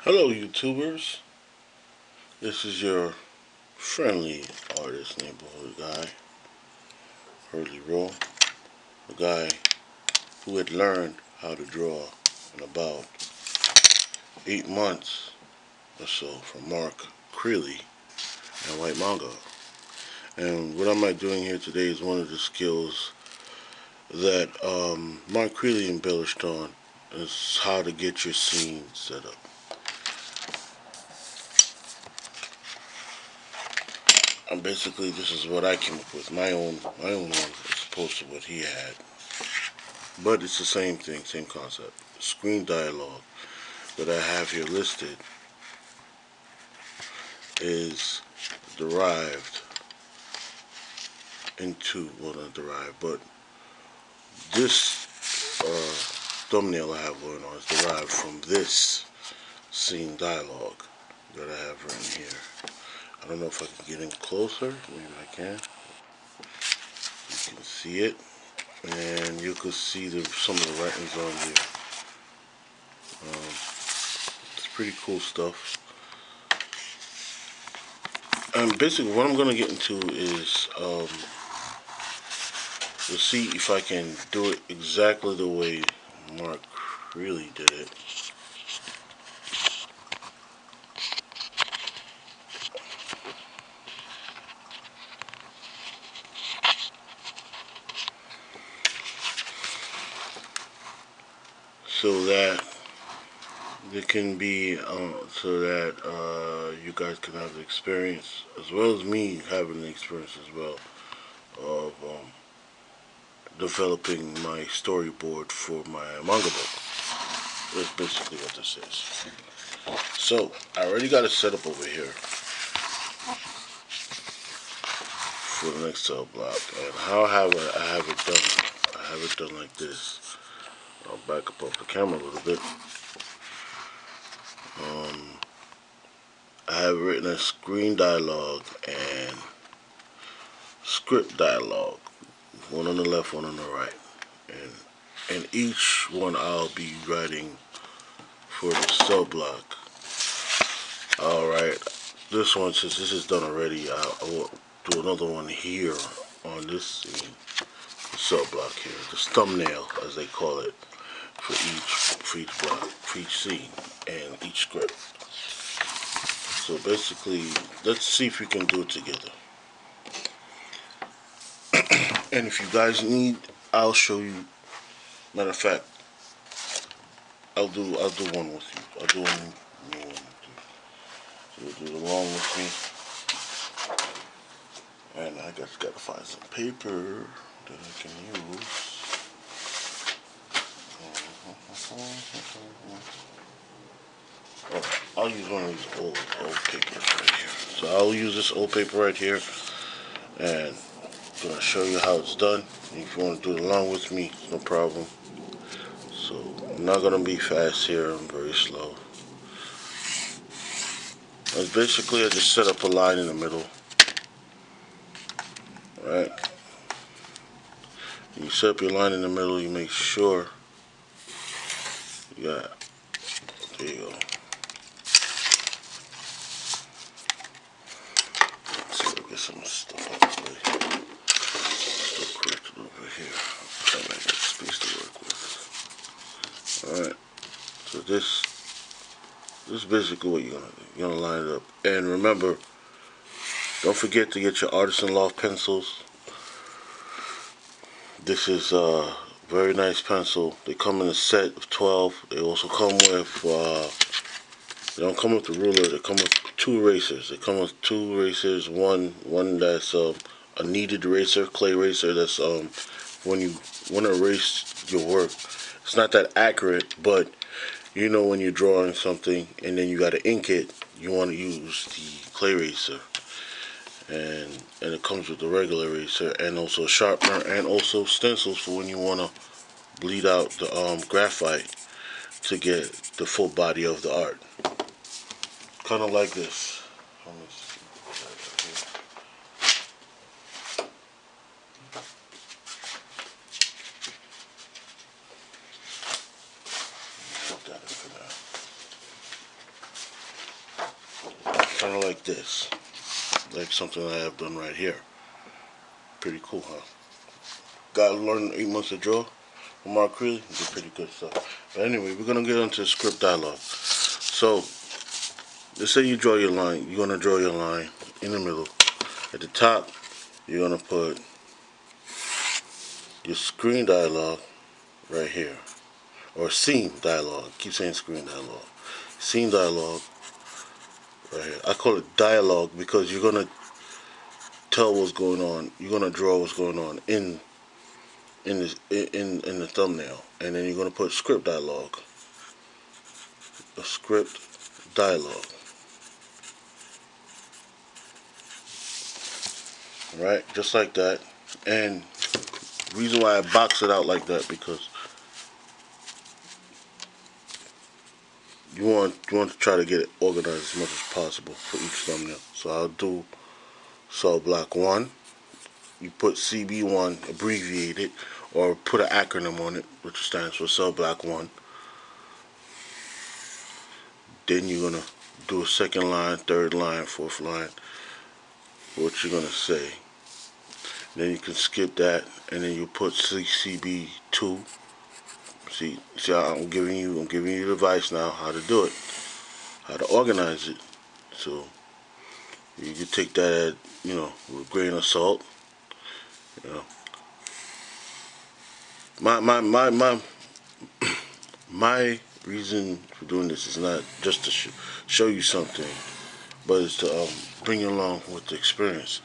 Hello YouTubers, this is your friendly artist neighborhood guy, Hurley Rowe, the guy who had learned how to draw in about 8 months or so from Mark Creeley and White Manga. And what I'm doing here today is one of the skills that Mark Creeley embellished on, is how to get your scene set up. And basically, this is what I came up with, my own one, as opposed to what he had. But it's the same thing, same concept. Screen dialogue that I have here listed is derived into, well, not derived, but this thumbnail I have going on is derived from this scene dialogue that I have written here. I don't know if I can get in closer. Maybe I can. You can see it, and you can see some of the writings on here. It's pretty cool stuff. And basically what I'm going to get into is to see if I can do it exactly the way Mark really did it. So that it can be, so that you guys can have the experience, as well as me having the experience as well, of developing my storyboard for my manga book. That's basically what this is. So, I already got it set up over here for the next cell block. And how I have it done, I have it done like this. I'll back up off the camera a little bit. I have written a screen dialogue and script dialogue, one on the left, one on the right, and each one I'll be writing for the cell block. All right, this one, since this is done already, I will do another one here on this scene, the cell block here, this thumbnail as they call it, for each block, for each scene, and each script. So basically, let's see if we can do it together. And if you guys need, I'll show you. Matter of fact, I'll do one with you. I'll do one with you. So we'll do it along with me. And I just gotta find some paper that I can use. I'll use one of these old papers right here. So I'll use this old paper right here, and I'm gonna show you how it's done. If you want to do it along with me, no problem. So I'm not gonna be fast here. I'm very slow. And basically, I just set up a line in the middle. Right? You set up your line in the middle. You make sure you got. There you go. Get some stuff out of the way. Still corrected over here. I got space to work with. Alright. So this is basically what you're gonna do. You're gonna line it up. And remember, don't forget to get your Artisan Loft pencils. This is a very nice pencil. They come in a set of 12. They also come with they don't come with the ruler. They come with 2 erasers. They come with 2 erasers. One that's a kneaded eraser, clay eraser. That's when you want to erase your work. It's not that accurate, but you know when you're drawing something and then you got to ink it, you want to use the clay eraser. And it comes with the regular eraser and also a sharpener and also stencils for when you want to bleed out the graphite to get the full body of the art. Kind of like this. kind of like this, like something I have done right here. Pretty cool, huh? Gotta learn 8 months to draw from Mark Creeley. Did pretty good stuff. But anyway, we're gonna get into the script dialogue. So let's say you draw your line. You're gonna draw your line in the middle. At the top, you're gonna put your screen dialogue right here, or scene dialogue. I keep saying screen dialogue. Scene dialogue right here. I call it dialogue because you're gonna tell what's going on. You're gonna draw what's going on in the thumbnail, and then you're gonna put script dialogue. A script dialogue. Right, just like that. And the reason why I box it out like that because you want to try to get it organized as much as possible for each thumbnail. So I'll do cell block 1. You put CB1 abbreviated or put an acronym on it, which stands for cell block 1. Then you're gonna do a second line, third line, fourth line, what you're gonna say. Then you can skip that, and then you put CB2. See how I'm giving you the advice now how to do it, how to organize it. So you can take that at, with a grain of salt. My reason for doing this is not just to show you something, but it's to bring you along with the experience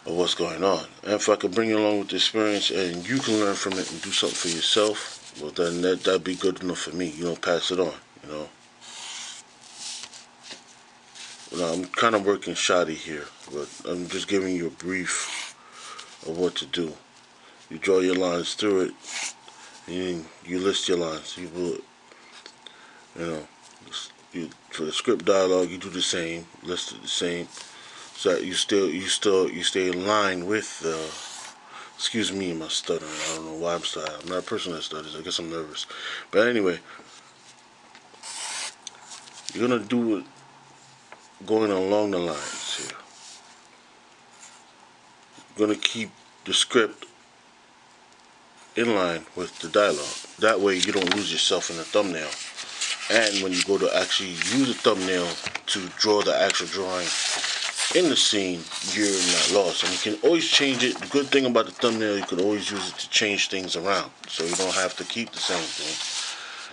of what's going on. And if I could bring you along with the experience and you can learn from it and do something for yourself, well then that'd be good enough for me. You don't pass it on, I'm kind of working shoddy here, but I'm just giving you a brief of what to do. You draw your lines through it, and you list your lines. You put, for the script dialogue, you do the same, list it the same, so that you stay in line with. Excuse me, my stuttering. I don't know why I'm stuttering. I'm not a person that stutters. I guess I'm nervous. But anyway, you're gonna do it going along the lines here. You're gonna keep the script in line with the dialogue. That way you don't lose yourself in the thumbnail. And when you go to actually use a thumbnail to draw the actual drawing in the scene, you're not lost. And you can always change it. The good thing about the thumbnail, you can always use it to change things around. So you don't have to keep the same thing.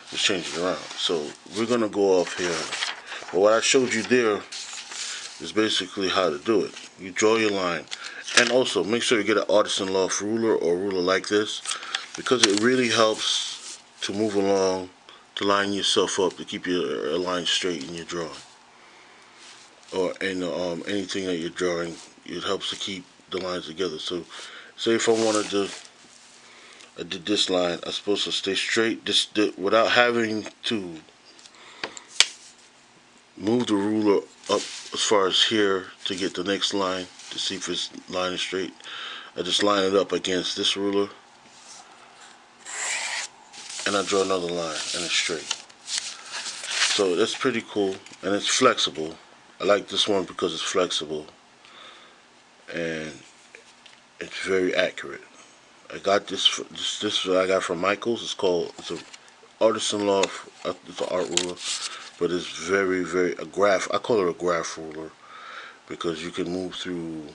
Just change it around. So we're going to go off here. But what I showed you there is basically how to do it. You draw your line. And also, make sure you get an artisan loft ruler or ruler like this, because it really helps to move along, to line yourself up, to keep your line straight in your drawing. Or in anything that you're drawing, it helps to keep the lines together. So, say if I wanted to, I did this line, I'm supposed to stay straight, without having to move the ruler up as far as here to get the next line, to see if this line is straight. I just line it up against this ruler, and I draw another line, and it's straight. So that's pretty cool, and it's flexible. I like this one because it's flexible, and it's very accurate. I got this I got from Michaels. It's an artisan loft. It's an art ruler, but it's very, very a graph. I call it a graph ruler because you can move through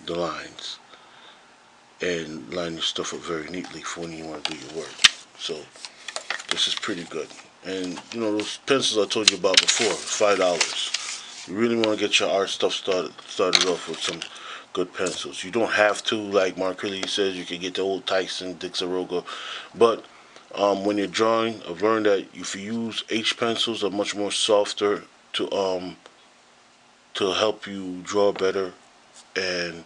the lines and line your stuff up very neatly for when you want to do your work. So this is pretty good. And those pencils I told you about before, $5. You really want to get your art stuff started off with some good pencils. You don't have to, like Mark Creeley says, you can get the old Tyson, Dixaroga, but when you're drawing, I've learned that if you use H pencils, are much more softer to help you draw better, and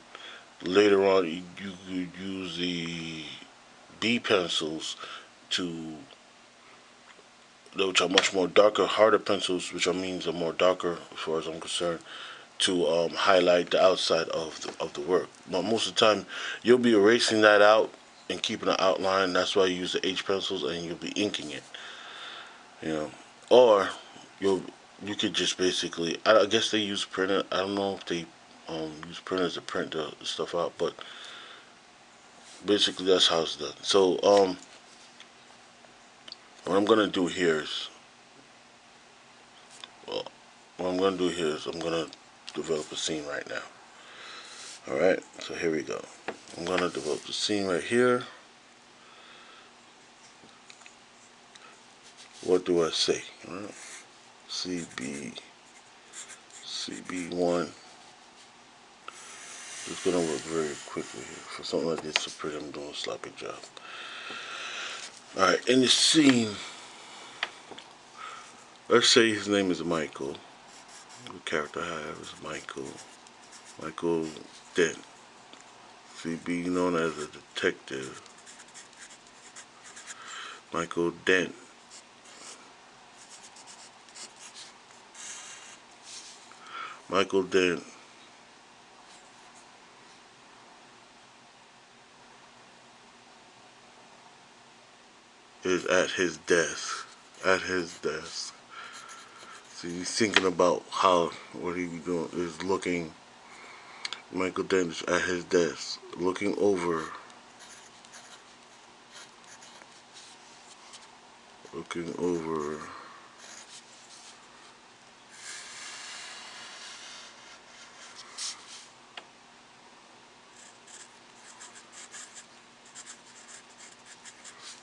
later on you could use the B pencils which are much more darker, harder pencils, which means are more darker as far as I'm concerned, to highlight the outside of the work. But most of the time, you'll be erasing that out and keeping an outline. That's why you use the H pencils, and you'll be inking it. Or you could just basically, I guess they use printer. I don't know if they use printers to print the stuff out, but basically that's how it's done. So what I'm gonna do here is, well, what I'm gonna do here is I'm gonna develop a scene right now. All right, so here we go. I'm gonna develop the scene right here. What do I say? All right. CB1. It's gonna work very quickly here. For something like this, so pretty, I'm doing a sloppy job. All right, in the scene, let's say his name is Michael. The character I have is Michael. Michael Dent. CB known as a detective. Michael Dent. Michael Dent is at his desk. At his desk. So he's thinking about how, what he be doing is looking. Michael Dent is at his desk, looking over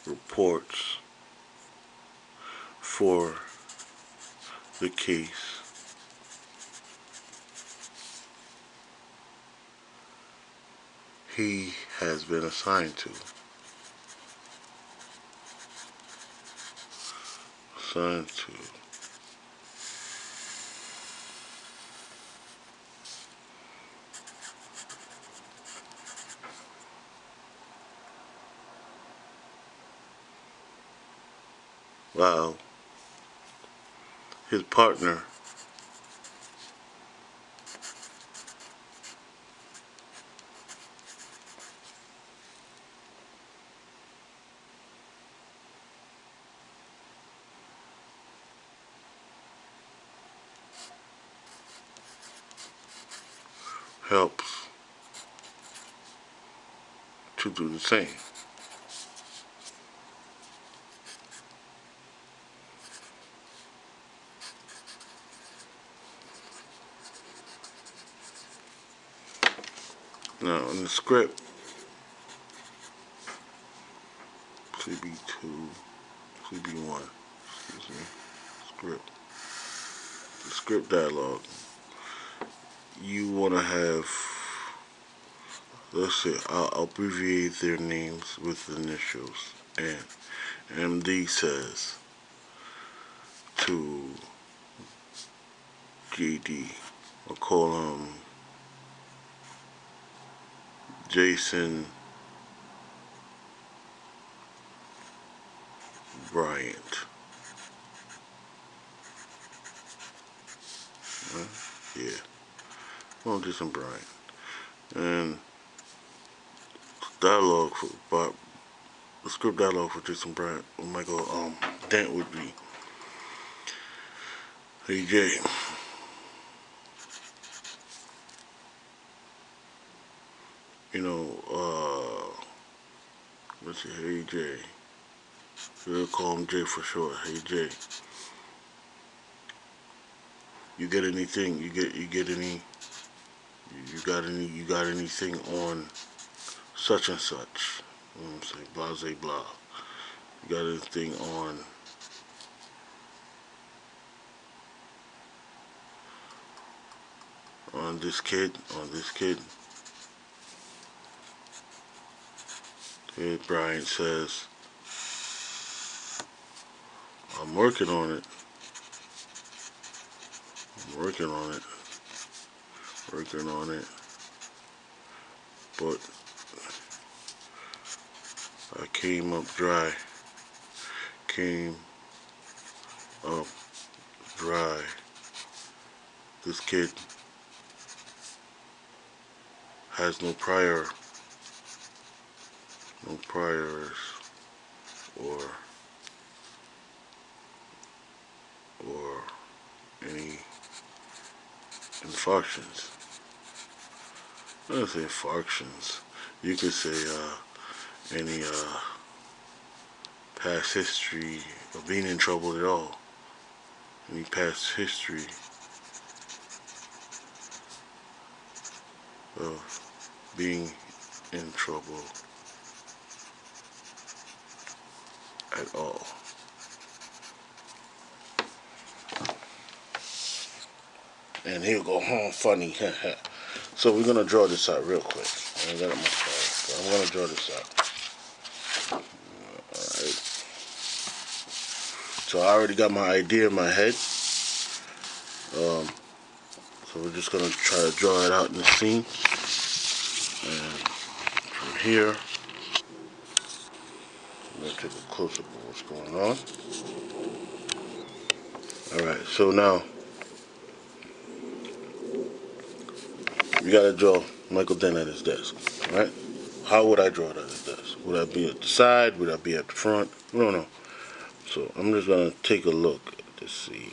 reports for the case he has been assigned to. Assigned to. Wow. His partner helps to do the same. Now in the script, CB2, CB1, excuse me, script. The script dialogue. You want to have, let's say, I'll abbreviate their names with initials. And MD says to JD, I'll call him Jason Bryant. Yeah, well, Jason Bryant. And dialogue for Bob, the script dialogue for Jason Bryant, Michael Dent would be, hey Jay, you know, let's see, hey Jay. We'll call him Jay for short. Hey Jay, you get anything? You get any? You got anything on such and such? You know what I'm saying? Blah, blah, blah. You got anything on this kid? On this kid? Hey, Brian says, I'm working on it. I'm working on it. Working on it. But I came up dry. Came up dry. This kid has no priors or infarctions. I don't say infarctions. You could say any past history of being in trouble at all. Any past history of being in trouble at all. And he'll go home funny. So we're gonna draw this out real quick. I got it my phone, but I'm gonna draw this out. Alright. So I already got my idea in my head. So we're just gonna try to draw it out in the scene. And from here, I'm gonna take a close up of what's going on. Alright, so now you gotta draw Michael Dent at his desk. Alright? How would I draw it at his desk? Would I be at the side? Would I be at the front? We don't know. So I'm just gonna take a look to see.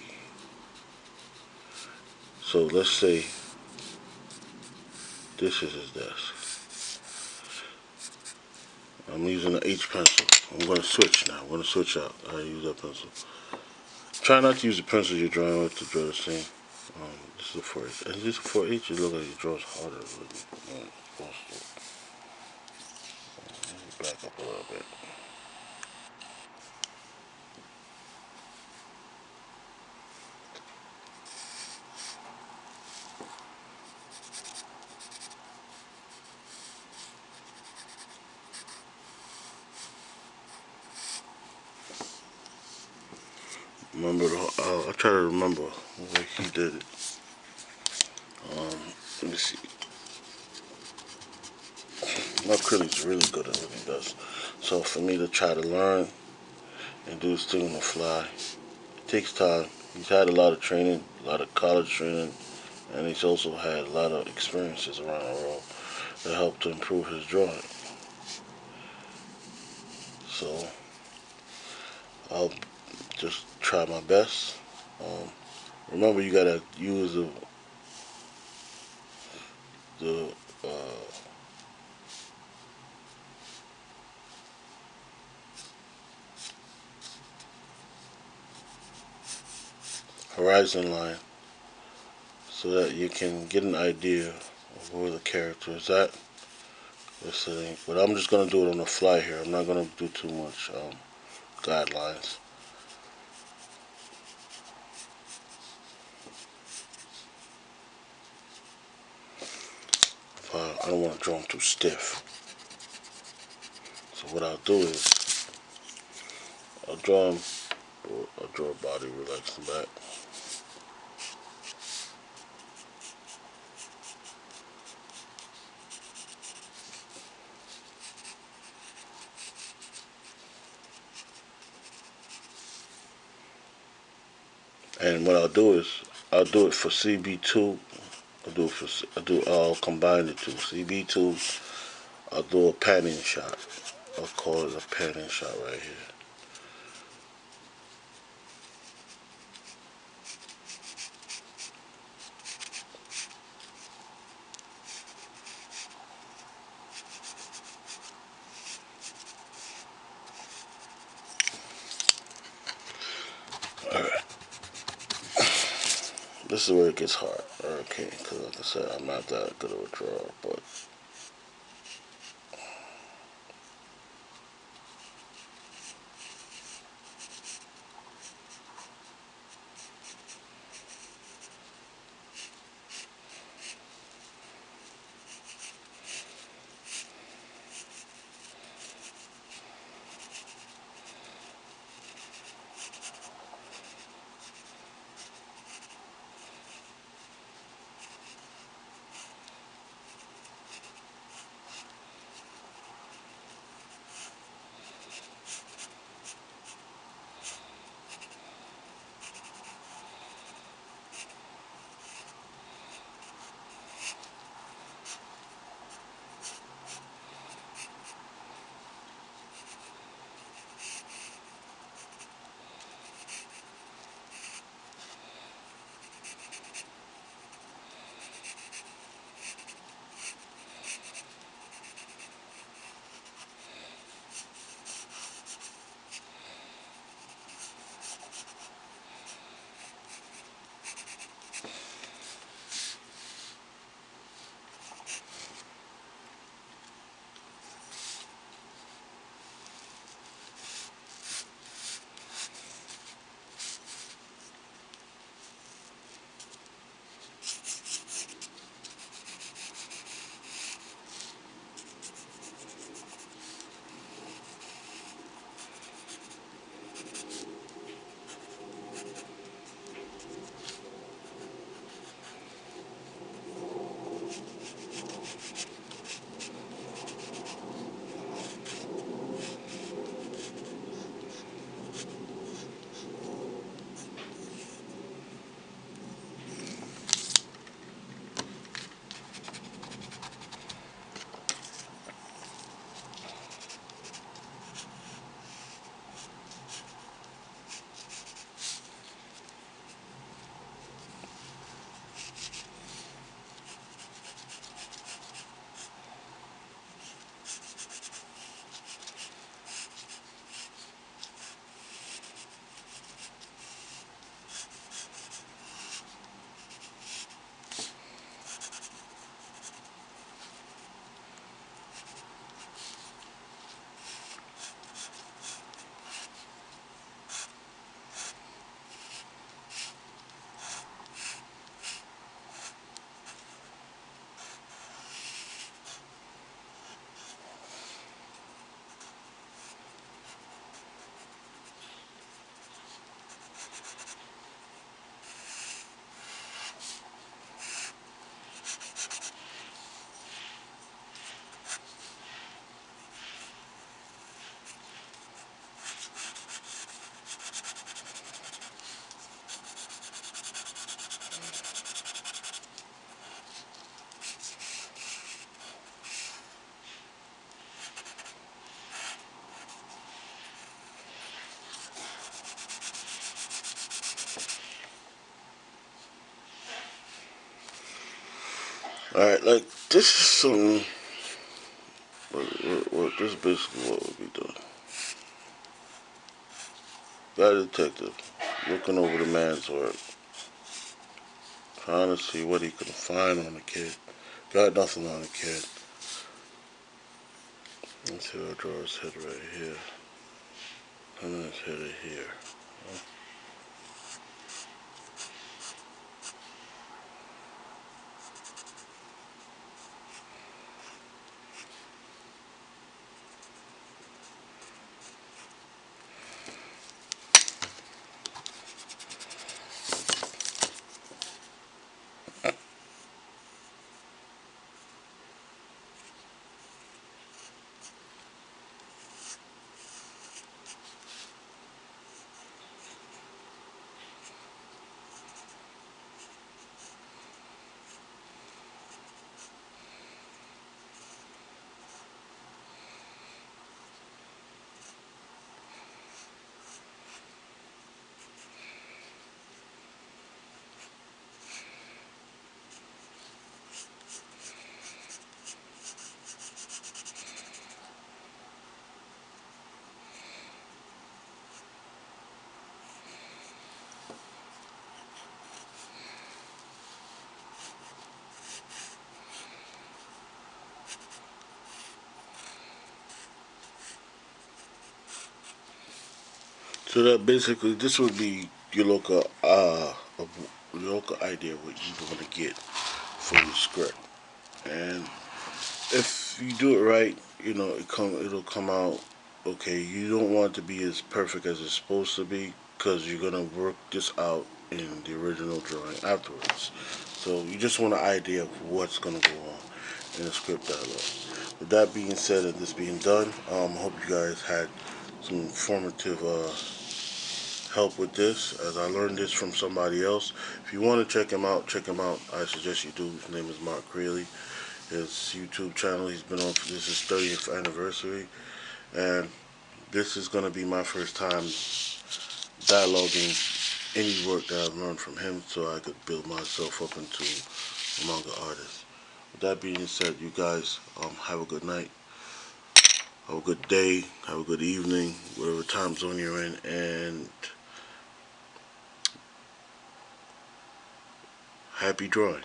So let's say this is his desk. I'm using the H pencil. I'm gonna switch now. I'm gonna switch out. I use that pencil. Try not to use the pencil you're drawing with to draw the scene. This is a 4H. And this is a 4H. It looks like it draws harder than it's supposed to. Back up a little bit. Remember, I try to remember the way he did it. Let me see. My acrylic's really good at what he does. So for me to try to learn and do this thing on the fly, it takes time. He's had a lot of training, a lot of college training, and he's also had a lot of experiences around the world that helped to improve his drawing. So I'll just try my best. Remember, you gotta use the horizon line so that you can get an idea of where the character is at. But I'm just gonna do it on the fly here. I'm not gonna do too much guidelines. I don't want to draw him too stiff. So what I'll do is I'll draw him. I'll draw a body relaxing back. And what I'll do is I'll do it for CB2. I'll combine the two. CB2. I'll do a panning shot. I'll call it a panning shot right here. Alright. This is where it gets hard. Okay, because like I said, I'm not that good of a drawer, but Alright, like, this is something, this is basically what we'll be doing. Got a detective looking over the man's work, trying to see what he can find on the kid. Got nothing on the kid. Let's see, I'll draw his head right here. And then his head right here. So that basically, this would be your local idea of what you want to get for your script. And if you do it right, you know, it'll come out okay. You don't want it to be as perfect as it's supposed to be, because you're gonna work this out in the original drawing afterwards. So you just want an idea of what's gonna go on in the script dialogue. With that being said and this being done, hope you guys had some informative help with this, as I learned this from somebody else. If you want to check him out, I suggest you do. His name is Mark Crayley. His YouTube channel, he's been on for this is 30th anniversary, and this is going to be my first time dialoguing any work that I've learned from him, so I could build myself up into a manga artist. With that being said, you guys have a good night, have a good day, have a good evening, whatever time zone you're in, and happy drawing.